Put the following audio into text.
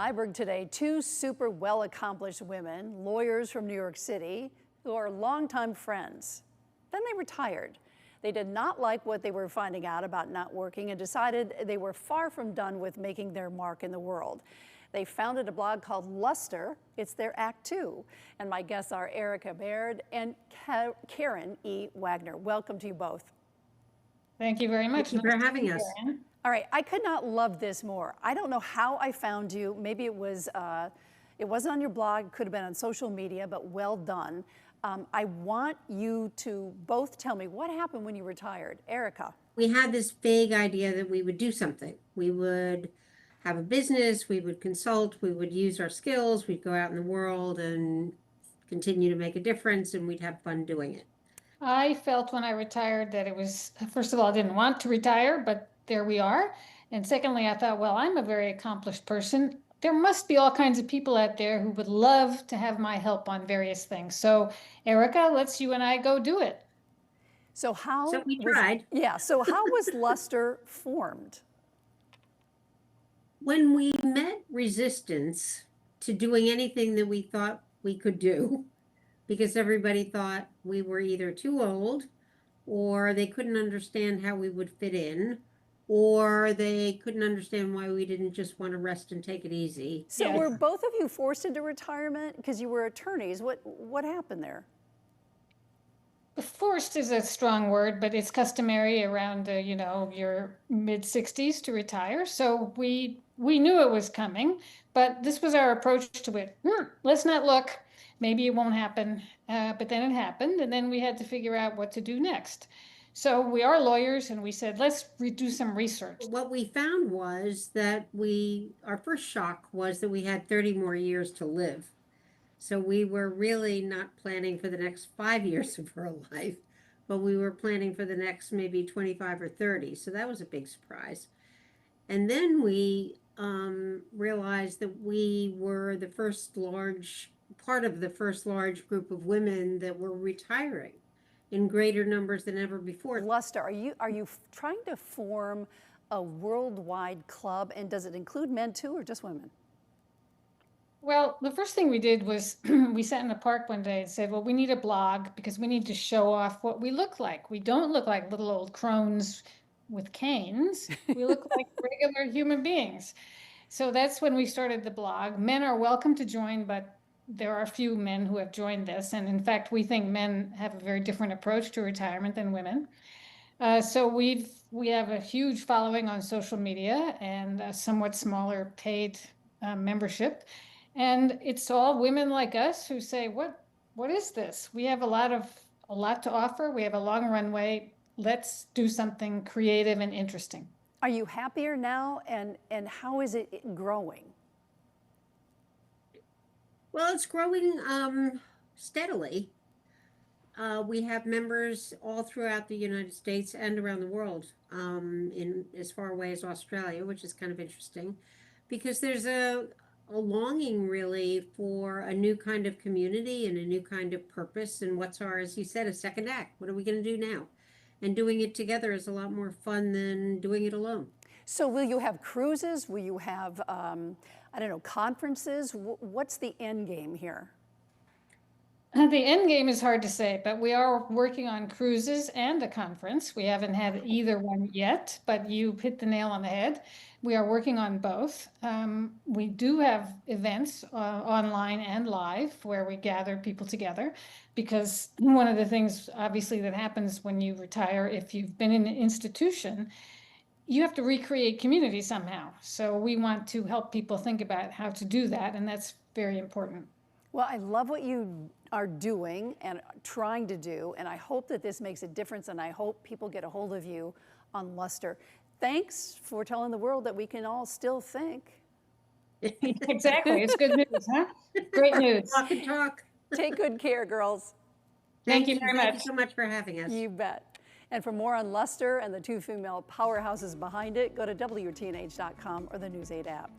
Nyberg today, two super well-accomplished women, lawyers from New York City, who are longtime friends. Then they retired. They did not like what they were finding out about not working and decided they were far from done with making their mark in the world. They founded a blog called Luster. It's their act two. And my guests are Erica Baird and Karen E. Wagner. Welcome to you both. Thank you very much. Thank you for having us. All right, I could not love this more. I don't know how I found you. Maybe it wasn't on your blog, it could have been on social media, but well done. I want you to both tell me what happened when you retired. Erica. We had this vague idea that we would do something. We would have a business, we would consult, we would use our skills, we'd go out in the world and continue to make a difference, and we'd have fun doing it. I felt when I retired that it was, first of all, I didn't want to retire, but there we are. And secondly, I thought, well, I'm a very accomplished person. There must be all kinds of people out there who would love to have my help on various things. So, Erica, let's you and I go do it. So we tried. So how was Luster formed? When we met resistance to doing anything that we thought we could do, because everybody thought we were either too old, or they couldn't understand how we would fit in, or they couldn't understand why we didn't just want to rest and take it easy. So were both of you forced into retirement because you were attorneys? What happened there? Forced is a strong word, but it's customary around your mid-60s to retire. So we knew it was coming, but this was our approach to it. Let's not look. Maybe it won't happen, but then it happened, and then we had to figure out what to do next. So we are lawyers, and we said, let's do some research. What we found was that our first shock was that we had 30 more years to live. So we were really not planning for the next 5 years of our life, but we were planning for the next maybe 25 or 30. So that was a big surprise. And then we realized that we were part of the first large group of women that were retiring in greater numbers than ever before. Luster, are you trying to form a worldwide club, and does it include men too, or just women? Well, the first thing we did was we sat in the park one day and said, well, we need a blog because we need to show off what we look like. We don't look like little old crones with canes. We look like regular human beings. So that's when we started the blog. Men are welcome to join, but there are a few men who have joined this. And in fact, we think men have a very different approach to retirement than women. So we have a huge following on social media and a somewhat smaller paid membership. And it's all women like us who say, what is this? We have a lot to offer. We have a long runway. Let's do something creative and interesting. Are you happier now, and how is it growing? Well, it's growing steadily. We have members all throughout the United States and around the world, in as far away as Australia, which is kind of interesting, because there's a longing really for a new kind of community and a new kind of purpose. And what's as you said, a second act? What are we going to do now? And doing it together is a lot more fun than doing it alone. So will you have cruises? Will you have, conferences? What's the end game here? The end game is hard to say, but we are working on cruises and a conference. We haven't had either one yet, but you hit the nail on the head. We are working on both. We do have events online and live where we gather people together, because one of the things obviously that happens when you retire, if you've been in an institution, you have to recreate community somehow. So we want to help people think about how to do that, and that's very important. Well, I love what you are doing and trying to do, and I hope that this makes a difference, and I hope people get a hold of you on Luster. Thanks for telling the world that we can all still think. Exactly. It's good news, huh? Great news. Talk and talk. Take good care, girls. Thank you very much. Thank you so much for having us. You bet. And for more on Luster and the two female powerhouses behind it, go to WTNH.com or the News 8 app.